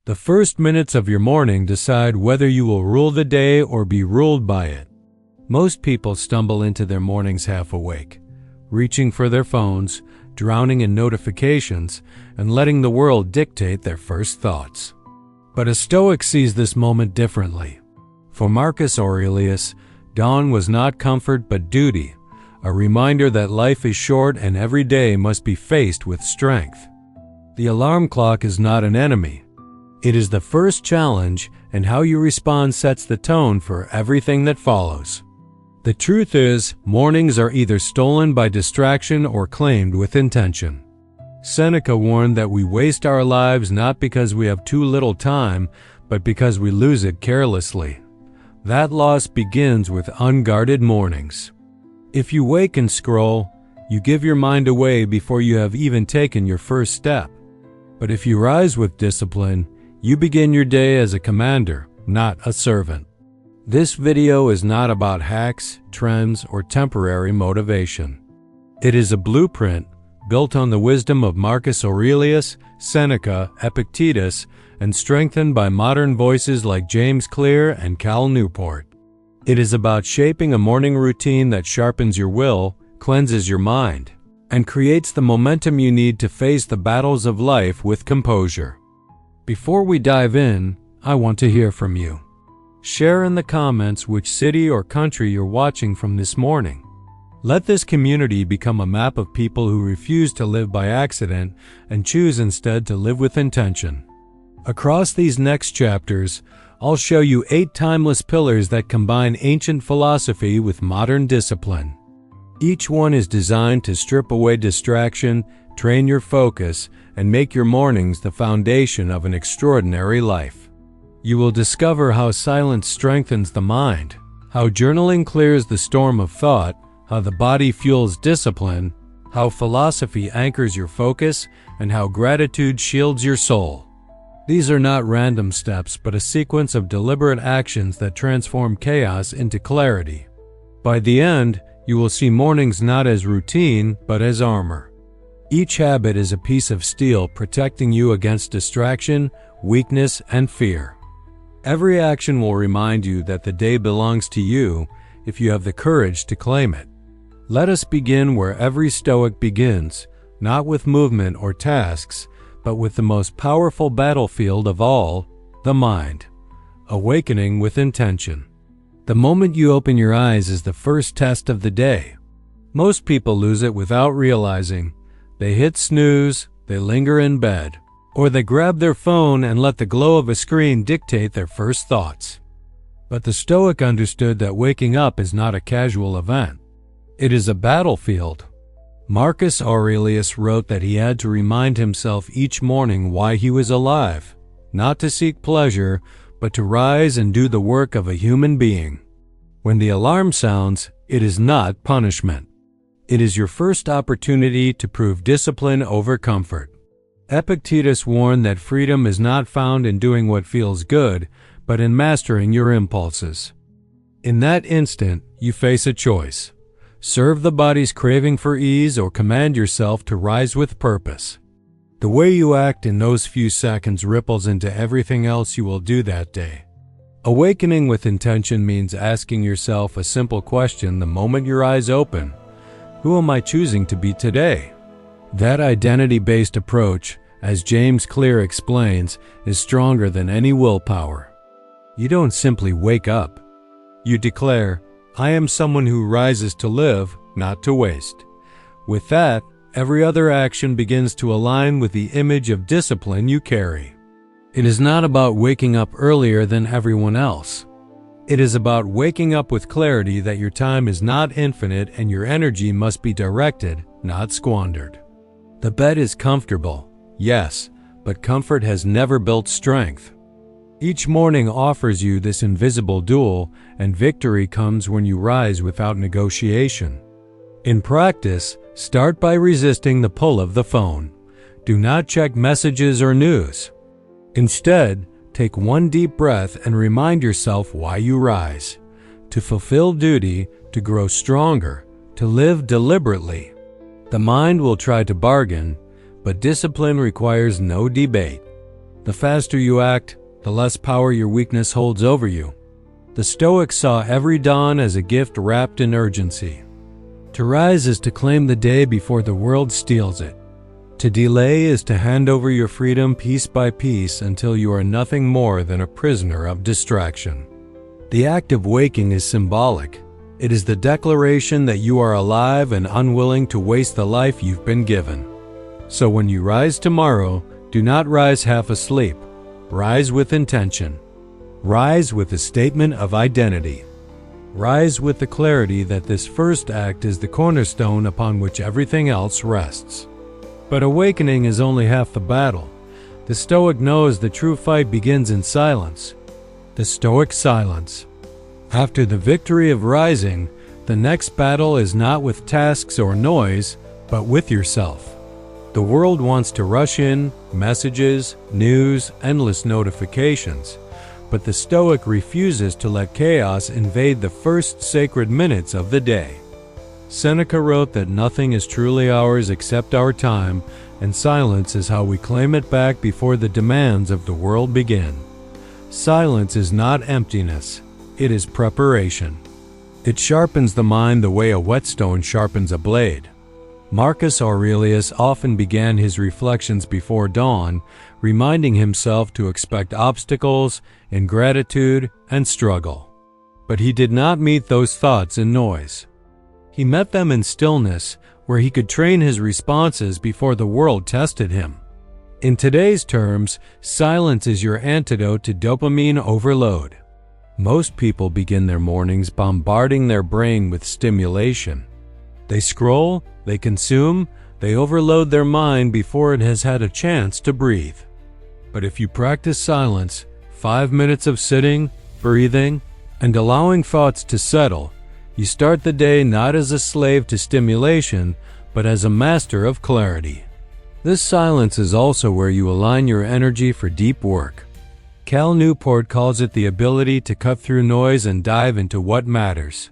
The first minutes of your morning decide whether you will rule the day or be ruled by it. Most people stumble into their mornings half awake, reaching for their phones, drowning in notifications, and letting the world dictate their first thoughts. But a Stoic sees this moment differently. For Marcus Aurelius, dawn was not comfort but duty, a reminder that life is short and every day must be faced with strength. The alarm clock is not an enemy. It is the first challenge, and how you respond sets the tone for everything that follows. The truth is, mornings are either stolen by distraction or claimed with intention. Seneca warned that we waste our lives not because we have too little time, but because we lose it carelessly. That loss begins with unguarded mornings. If you wake and scroll, you give your mind away before you have even taken your first step. But if you rise with discipline, you begin your day as a commander, not a servant. This video is not about hacks, trends, or temporary motivation. It is a blueprint built on the wisdom of Marcus Aurelius, Seneca, Epictetus, and strengthened by modern voices like James Clear and Cal Newport. It is about shaping a morning routine that sharpens your will, cleanses your mind, and creates the momentum you need to face the battles of life with composure. Before we dive in, I want to hear from you. Share in the comments which city or country you're watching from this morning. Let this community become a map of people who refuse to live by accident and choose instead to live with intention. Across these next chapters, I'll show you 8 timeless pillars that combine ancient philosophy with modern discipline. Each one is designed to strip away distraction, train your focus, and make your mornings the foundation of an extraordinary life. You will discover how silence strengthens the mind, how journaling clears the storm of thought, how the body fuels discipline, how philosophy anchors your focus, and how gratitude shields your soul. These are not random steps, but a sequence of deliberate actions that transform chaos into clarity. By the end, you will see mornings not as routine, but as armor. Each habit is a piece of steel protecting you against distraction, weakness, and fear. Every action will remind you that the day belongs to you if you have the courage to claim it. Let us begin where every Stoic begins, not with movement or tasks, but with the most powerful battlefield of all, the mind. Awakening with intention. The moment you open your eyes is the first test of the day. Most people lose it without realizing. They hit snooze, they linger in bed, or they grab their phone and let the glow of a screen dictate their first thoughts. But the Stoic understood that waking up is not a casual event. It is a battlefield. Marcus Aurelius wrote that he had to remind himself each morning why he was alive, not to seek pleasure, but to rise and do the work of a human being. When the alarm sounds, it is not punishment. It is your first opportunity to prove discipline over comfort. Epictetus warned that freedom is not found in doing what feels good, but in mastering your impulses. In that instant, you face a choice. Serve the body's craving for ease or command yourself to rise with purpose. The way you act in those few seconds ripples into everything else you will do that day. Awakening with intention means asking yourself a simple question the moment your eyes open. Who am I choosing to be today? That identity-based approach, as James Clear explains, is stronger than any willpower. You don't simply wake up. You declare, I am someone who rises to live, not to waste. With that, every other action begins to align with the image of discipline you carry. It is not about waking up earlier than everyone else. It is about waking up with clarity that your time is not infinite and your energy must be directed, not squandered. The bed is comfortable, yes, but comfort has never built strength. Each morning offers you this invisible duel, and victory comes when you rise without negotiation. In practice, start by resisting the pull of the phone. Do not check messages or news. Instead, take one deep breath and remind yourself why you rise. To fulfill duty, to grow stronger, to live deliberately. The mind will try to bargain, but discipline requires no debate. The faster you act, the less power your weakness holds over you. The Stoics saw every dawn as a gift wrapped in urgency. To rise is to claim the day before the world steals it. To delay is to hand over your freedom piece by piece until you are nothing more than a prisoner of distraction. The act of waking is symbolic. It is the declaration that you are alive and unwilling to waste the life you've been given. So when you rise tomorrow, do not rise half asleep. Rise with intention. Rise with a statement of identity. Rise with the clarity that this first act is the cornerstone upon which everything else rests. But awakening is only half the battle. The Stoic knows the true fight begins in silence. The Stoic silence. After the victory of rising, the next battle is not with tasks or noise, but with yourself. The world wants to rush in, messages, news, endless notifications, but the Stoic refuses to let chaos invade the first sacred minutes of the day. Seneca wrote that nothing is truly ours except our time, and silence is how we claim it back before the demands of the world begin. Silence is not emptiness, it is preparation. It sharpens the mind the way a whetstone sharpens a blade. Marcus Aurelius often began his reflections before dawn, reminding himself to expect obstacles, ingratitude, and struggle. But he did not meet those thoughts in noise. He met them in stillness, where he could train his responses before the world tested him. In today's terms, silence is your antidote to dopamine overload. Most people begin their mornings bombarding their brain with stimulation. They scroll, they consume, they overload their mind before it has had a chance to breathe. But if you practice silence, 5 minutes of sitting, breathing, and allowing thoughts to settle, you start the day not as a slave to stimulation, but as a master of clarity. This silence is also where you align your energy for deep work. Cal Newport calls it the ability to cut through noise and dive into what matters.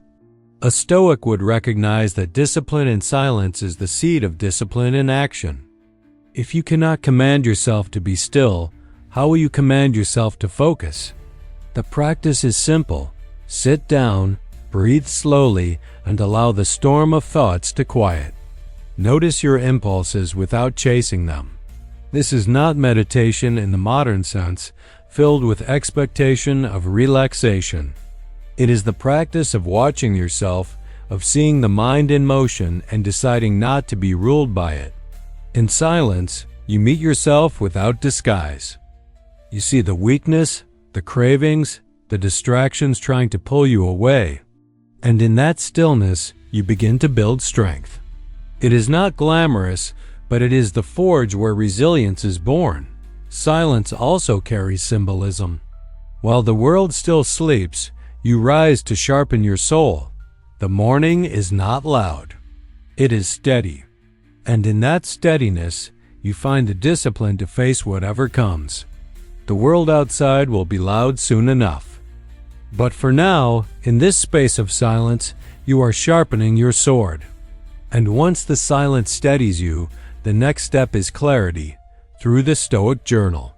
A Stoic would recognize that discipline in silence is the seed of discipline in action. If you cannot command yourself to be still, how will you command yourself to focus? The practice is simple. Sit down, breathe slowly, and allow the storm of thoughts to quiet. Notice your impulses without chasing them. This is not meditation in the modern sense, filled with expectation of relaxation. It is the practice of watching yourself, of seeing the mind in motion and deciding not to be ruled by it. In silence, you meet yourself without disguise. You see the weakness, the cravings, the distractions trying to pull you away. And in that stillness, you begin to build strength. It is not glamorous, but it is the forge where resilience is born. Silence also carries symbolism. While the world still sleeps, you rise to sharpen your soul. The morning is not loud. It is steady. And in that steadiness, you find the discipline to face whatever comes. The world outside will be loud soon enough. But for now, in this space of silence, you are sharpening your sword. And once the silence steadies you, the next step is clarity, through the Stoic Journal.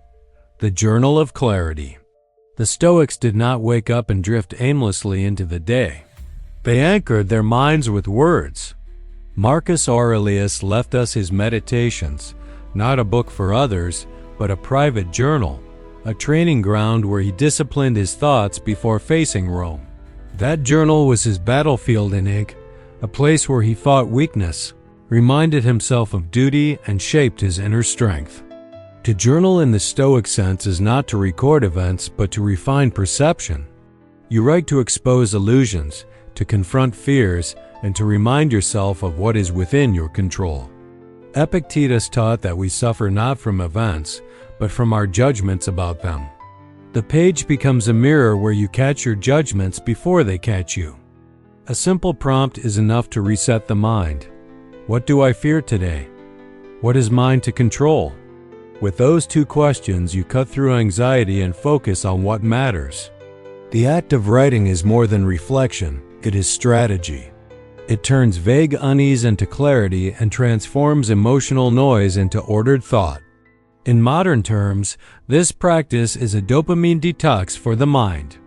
The Journal of Clarity. The Stoics did not wake up and drift aimlessly into the day. They anchored their minds with words. Marcus Aurelius left us his Meditations, not a book for others, but a private journal, a training ground where he disciplined his thoughts before facing Rome. That journal was his battlefield in ink, a place where he fought weakness, reminded himself of duty, and shaped his inner strength. To journal in the Stoic sense is not to record events, but to refine perception. You write to expose illusions, to confront fears, and to remind yourself of what is within your control. Epictetus taught that we suffer not from events, but from our judgments about them. The page becomes a mirror where you catch your judgments before they catch you. A simple prompt is enough to reset the mind. What do I fear today? What is mine to control? With those two questions, you cut through anxiety and focus on what matters. The act of writing is more than reflection, it is strategy. It turns vague unease into clarity and transforms emotional noise into ordered thought. In modern terms, this practice is a dopamine detox for the mind.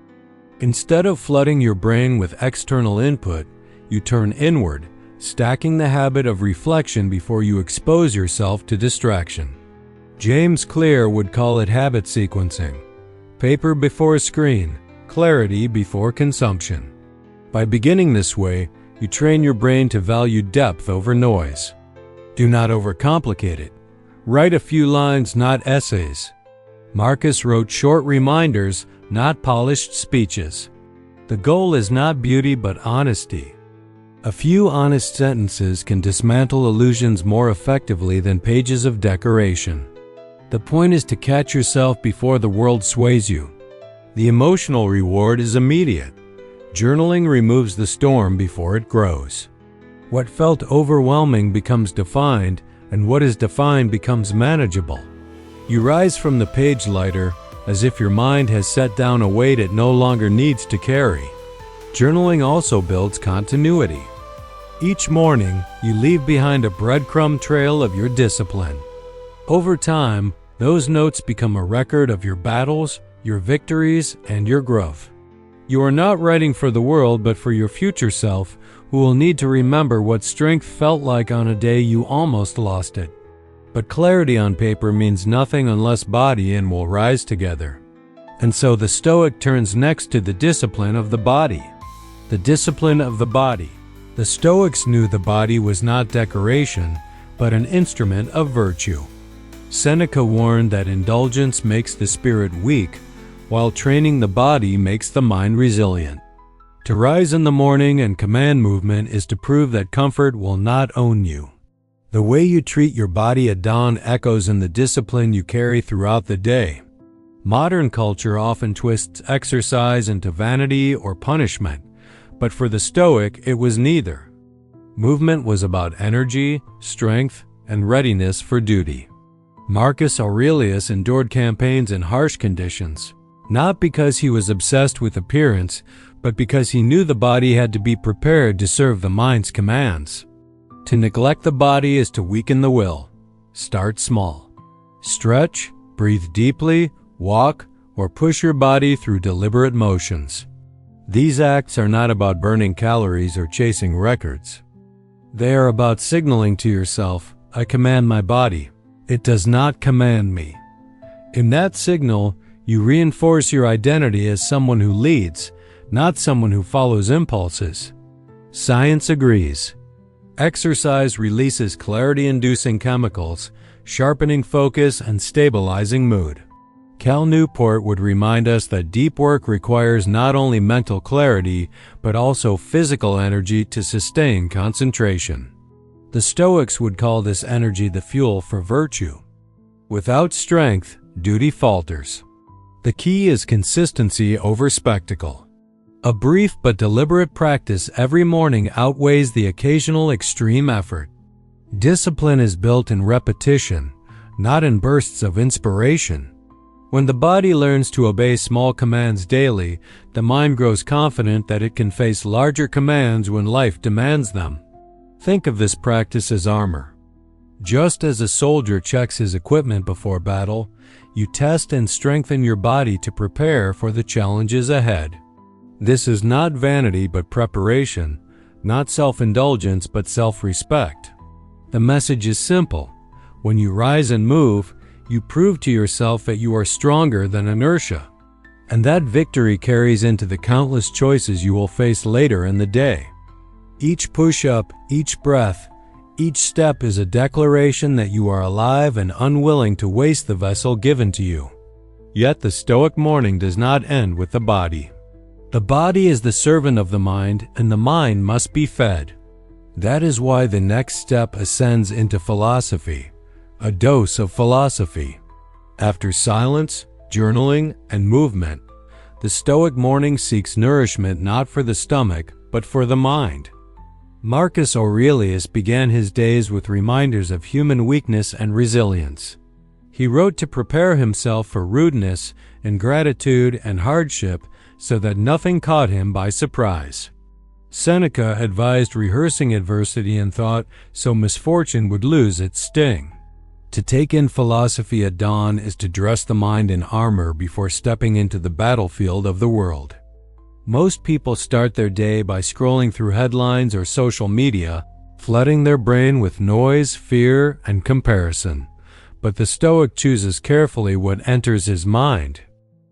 Instead of flooding your brain with external input, you turn inward, stacking the habit of reflection before you expose yourself to distraction. James Clear would call it habit sequencing. Paper before screen, clarity before consumption. By beginning this way, you train your brain to value depth over noise. Do not overcomplicate it. Write a few lines, not essays. Marcus wrote short reminders, not polished speeches. The goal is not beauty but honesty. A few honest sentences can dismantle illusions more effectively than pages of decoration. The point is to catch yourself before the world sways you. The emotional reward is immediate. Journaling removes the storm before it grows. What felt overwhelming becomes defined, and what is defined becomes manageable. You rise from the page lighter, as if your mind has set down a weight it no longer needs to carry. Journaling also builds continuity. Each morning, you leave behind a breadcrumb trail of your discipline. Over time, those notes become a record of your battles, your victories, and your growth. You are not writing for the world but for your future self, who will need to remember what strength felt like on a day you almost lost it. But clarity on paper means nothing unless body and will rise together. And so the Stoic turns next to the discipline of the body. The discipline of the body. The Stoics knew the body was not decoration, but an instrument of virtue. Seneca warned that indulgence makes the spirit weak, while training the body makes the mind resilient. To rise in the morning and command movement is to prove that comfort will not own you. The way you treat your body at dawn echoes in the discipline you carry throughout the day. Modern culture often twists exercise into vanity or punishment, but for the Stoic it was neither. Movement was about energy, strength, and readiness for duty. Marcus Aurelius endured campaigns in harsh conditions, not because he was obsessed with appearance, but because he knew the body had to be prepared to serve the mind's commands. To neglect the body is to weaken the will. Start small. Stretch, breathe deeply, walk, or push your body through deliberate motions. These acts are not about burning calories or chasing records. They are about signaling to yourself, I command my body. It does not command me. In that signal, you reinforce your identity as someone who leads, not someone who follows impulses. Science agrees. Exercise releases clarity-inducing chemicals, sharpening focus and stabilizing mood. Cal Newport would remind us that deep work requires not only mental clarity, but also physical energy to sustain concentration. The Stoics would call this energy the fuel for virtue. Without strength, duty falters. The key is consistency over spectacle. A brief but deliberate practice every morning outweighs the occasional extreme effort. Discipline is built in repetition, not in bursts of inspiration. When the body learns to obey small commands daily, the mind grows confident that it can face larger commands when life demands them. Think of this practice as armor. Just as a soldier checks his equipment before battle, you test and strengthen your body to prepare for the challenges ahead. This is not vanity but preparation, not self-indulgence but self-respect. The message is simple. When you rise and move, you prove to yourself that you are stronger than inertia. And that victory carries into the countless choices you will face later in the day. Each push-up, each breath, each step is a declaration that you are alive and unwilling to waste the vessel given to you. Yet the Stoic morning does not end with the body. The body is the servant of the mind, and the mind must be fed. That is why the next step ascends into philosophy, a dose of philosophy. After silence, journaling, and movement, the Stoic morning seeks nourishment not for the stomach, but for the mind. Marcus Aurelius began his days with reminders of human weakness and resilience. He wrote to prepare himself for rudeness, ingratitude, and hardship so that nothing caught him by surprise. Seneca advised rehearsing adversity in thought so misfortune would lose its sting. To take in philosophy at dawn is to dress the mind in armor before stepping into the battlefield of the world. Most people start their day by scrolling through headlines or social media, flooding their brain with noise, fear, and comparison. But the Stoic chooses carefully what enters his mind.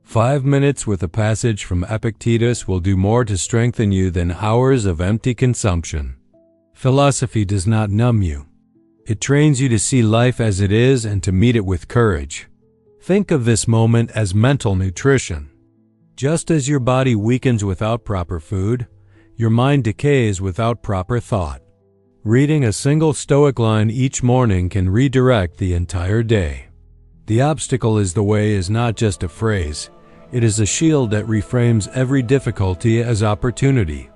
5 minutes with a passage from Epictetus will do more to strengthen you than hours of empty consumption. Philosophy does not numb you. It trains you to see life as it is and to meet it with courage. Think of this moment as mental nutrition. Just as your body weakens without proper food, your mind decays without proper thought. Reading a single Stoic line each morning can redirect the entire day. The obstacle is the way is not just a phrase. It is a shield that reframes every difficulty as opportunity.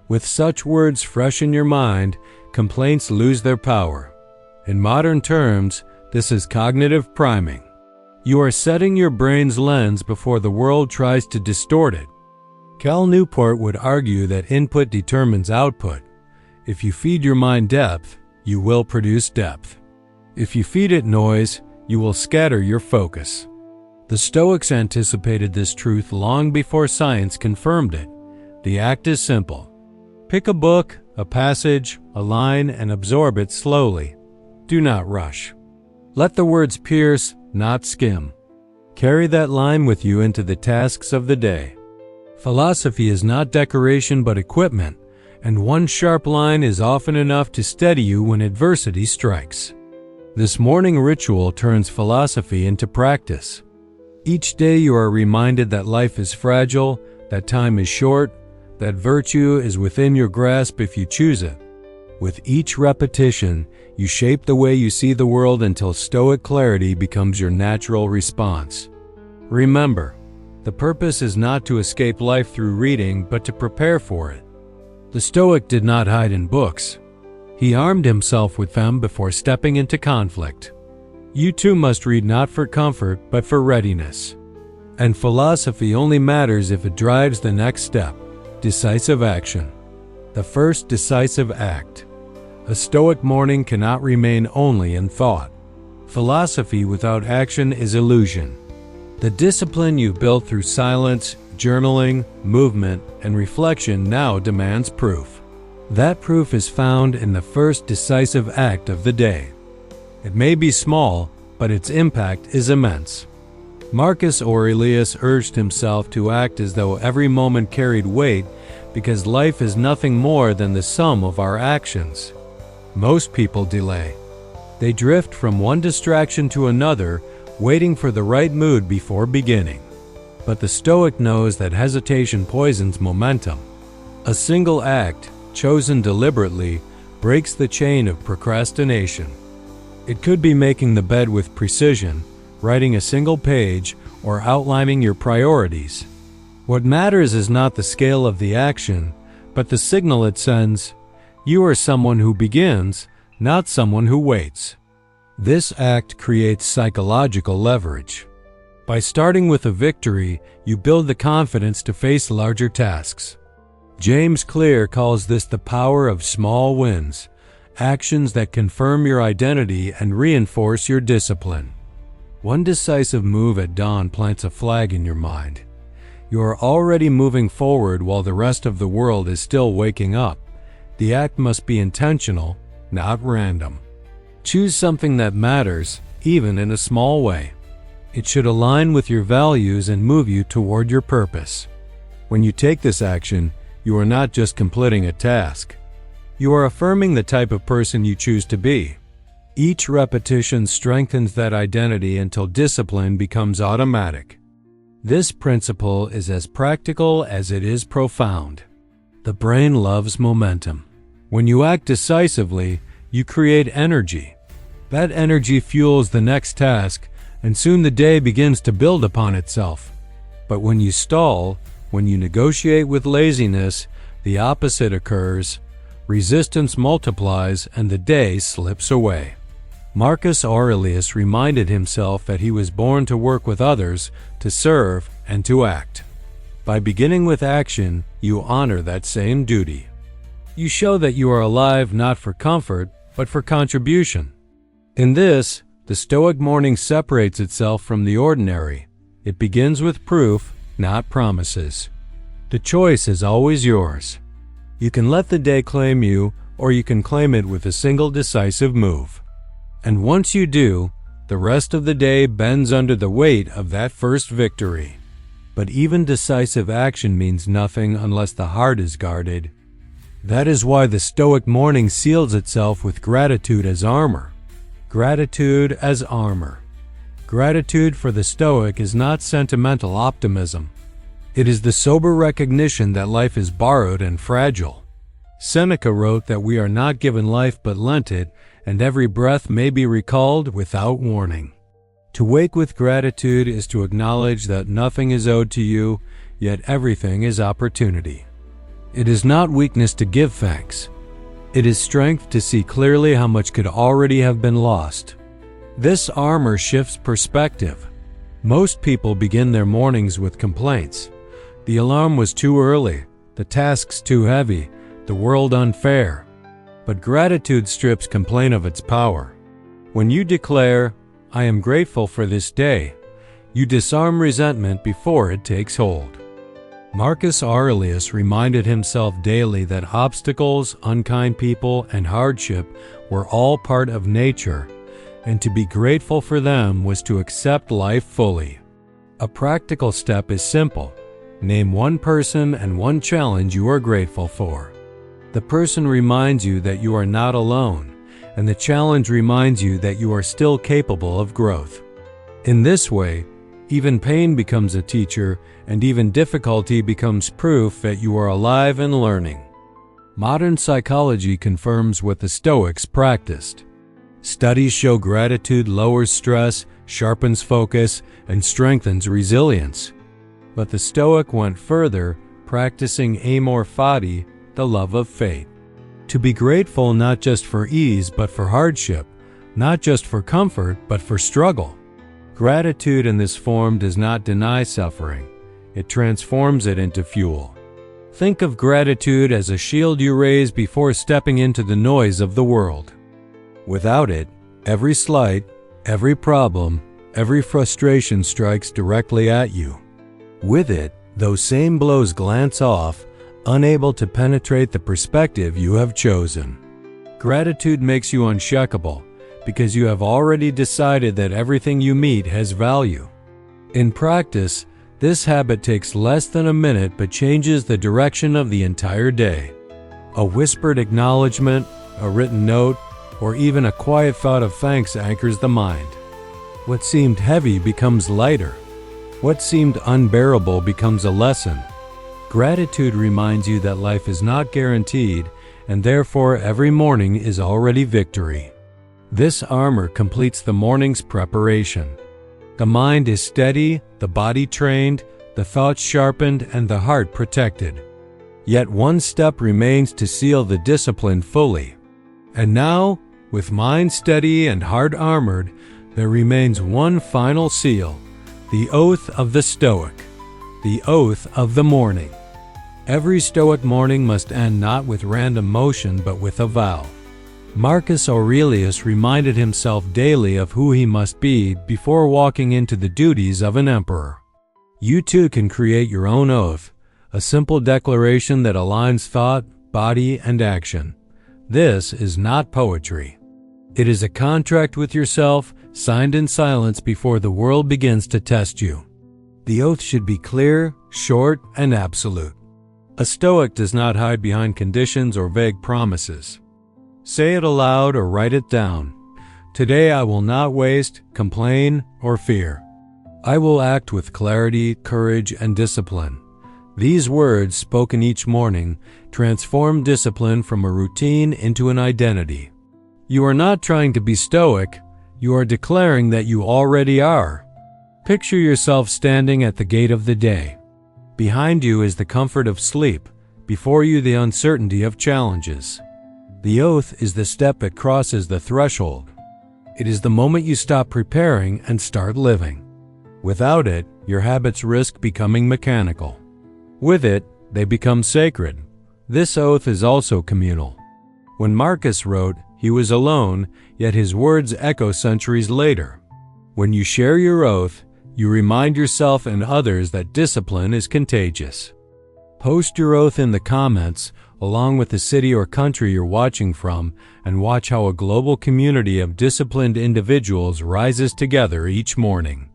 With such words fresh in your mind, complaints lose their power. In modern terms, this is cognitive priming. You are setting your brain's lens before the world tries to distort it. Cal Newport would argue that input determines output. If you feed your mind depth, you will produce depth. If you feed it noise, you will scatter your focus. The Stoics anticipated this truth long before science confirmed it. The act is simple. Pick a book, a passage, a line, and absorb it slowly. Do not rush. Let the words pierce, not skim. Carry that line with you into the tasks of the day. Philosophy is not decoration but equipment, and one sharp line is often enough to steady you when adversity strikes. This morning ritual turns philosophy into practice. Each day you are reminded that life is fragile, that time is short, that virtue is within your grasp if you choose it. With each repetition, you shape the way you see the world until Stoic clarity becomes your natural response. Remember, the purpose is not to escape life through reading, but to prepare for it. The Stoic did not hide in books. He armed himself with them before stepping into conflict. You too must read not for comfort, but for readiness. And philosophy only matters if it drives the next step, decisive action. The first decisive act. A Stoic morning cannot remain only in thought. Philosophy without action is illusion. The discipline you've built through silence, journaling, movement, and reflection now demands proof. That proof is found in the first decisive act of the day. It may be small, but its impact is immense. Marcus Aurelius urged himself to act as though every moment carried weight because life is nothing more than the sum of our actions. Most people delay. They drift from one distraction to another, waiting for the right mood before beginning. But the Stoic knows that hesitation poisons momentum. A single act, chosen deliberately, breaks the chain of procrastination. It could be making the bed with precision, writing a single page, or outlining your priorities. What matters is not the scale of the action, but the signal it sends. You are someone who begins, not someone who waits. This act creates psychological leverage. By starting with a victory, you build the confidence to face larger tasks. James Clear calls this the power of small wins, actions that confirm your identity and reinforce your discipline. One decisive move at dawn plants a flag in your mind. You are already moving forward while the rest of the world is still waking up. The act must be intentional, not random. Choose something that matters, even in a small way. It should align with your values and move you toward your purpose. When you take this action, you are not just completing a task. You are affirming the type of person you choose to be. Each repetition strengthens that identity until discipline becomes automatic. This principle is as practical as it is profound. The brain loves momentum. When you act decisively, you create energy. That energy fuels the next task, and soon the day begins to build upon itself. But when you stall, when you negotiate with laziness, the opposite occurs. Resistance multiplies and the day slips away. Marcus Aurelius reminded himself that he was born to work with others, to serve, and to act. By beginning with action, you honor that same duty. You show that you are alive not for comfort, but for contribution. In this, The Stoic morning separates itself from the ordinary. It begins with proof, not promises. The choice is always yours. You can let the day claim you, or you can claim it with a single decisive move. And once you do, the rest of the day bends under the weight of that first victory. But even decisive action means nothing unless the heart is guarded. That is why the Stoic morning seals itself with gratitude as armor. Gratitude as armor. Gratitude for the Stoic is not sentimental optimism. It is the sober recognition that life is borrowed and fragile. Seneca wrote that we are not given life but lent it, and every breath may be recalled without warning. To wake with gratitude is to acknowledge that nothing is owed to you, yet everything is opportunity. It is not weakness to give thanks. It is strength to see clearly how much could already have been lost. This armor shifts perspective. Most people begin their mornings with complaints. The alarm was too early, the tasks too heavy, the world unfair. But gratitude strips complaint of its power. When you declare, "I am grateful for this day," you disarm resentment before it takes hold. Marcus Aurelius reminded himself daily that obstacles, unkind people, and hardship were all part of nature, and to be grateful for them was to accept life fully. A practical step is simple. Name one person and one challenge you are grateful for. The person reminds you that you are not alone, and the challenge reminds you that you are still capable of growth. In this way, even pain becomes a teacher, and even difficulty becomes proof that you are alive and learning. Modern psychology confirms what the Stoics practiced. Studies show gratitude lowers stress, sharpens focus, and strengthens resilience. But the Stoic went further, practicing amor fati, the love of fate. To be grateful not just for ease but for hardship, not just for comfort but for struggle. Gratitude in this form does not deny suffering. It transforms it into fuel. Think of gratitude as a shield you raise before stepping into the noise of the world. Without it, every slight, every problem, every frustration strikes directly at you. With it, those same blows glance off, unable to penetrate the perspective you have chosen. Gratitude makes you unshakable, because you have already decided that everything you meet has value. In practice, this habit takes less than a minute but changes the direction of the entire day. A whispered acknowledgement, a written note, or even a quiet thought of thanks anchors the mind. What seemed heavy becomes lighter. What seemed unbearable becomes a lesson. Gratitude reminds you that life is not guaranteed, and therefore every morning is already victory. This armor completes the morning's preparation. The mind is steady, the body trained, the thoughts sharpened, and the heart protected. Yet one step remains to seal the discipline fully. And now, with mind steady and heart armored, there remains one final seal, the oath of the Stoic, the oath of the morning. Every Stoic morning must end not with random motion but with a vow. Marcus Aurelius reminded himself daily of who he must be before walking into the duties of an emperor. You too can create your own oath, a simple declaration that aligns thought, body, and action. This is not poetry. It is a contract with yourself, signed in silence before the world begins to test you. The oath should be clear, short, and absolute. A Stoic does not hide behind conditions or vague promises. Say it aloud or write it down. Today I will not waste, complain, or fear. I will act with clarity, courage, and discipline. These words, spoken each morning, transform discipline from a routine into an identity. You are not trying to be stoic, you are declaring that you already are. Picture yourself standing at the gate of the day. Behind you is the comfort of sleep, before you the uncertainty of challenges. The oath is the step that crosses the threshold. It is the moment you stop preparing and start living. Without it, your habits risk becoming mechanical. With it, they become sacred. This oath is also communal. When Marcus wrote, He was alone, yet his words echo centuries later. When you share your oath, you remind yourself and others that discipline is contagious. Post your oath in the comments, along with the city or country you're watching from, and watch how a global community of disciplined individuals rises together each morning.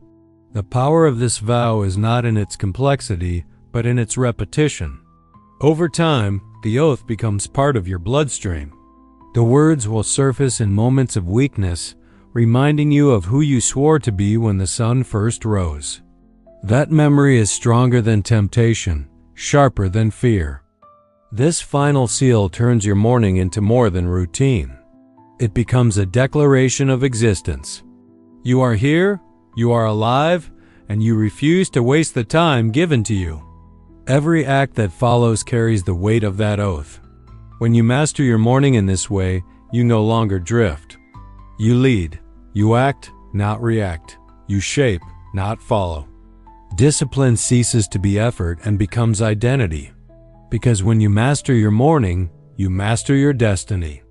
The power of this vow is not in its complexity, but in its repetition. Over time, the oath becomes part of your bloodstream. The words will surface in moments of weakness, reminding you of who you swore to be when the sun first rose. That memory is stronger than temptation, sharper than fear. This final seal turns your morning into more than routine. It becomes a declaration of existence. You are here, you are alive, and you refuse to waste the time given to you. Every act that follows carries the weight of that oath. When you master your morning in this way, you no longer drift. You lead. You act, not react. You shape, not follow. Discipline ceases to be effort and becomes identity. Because when you master your morning, you master your destiny.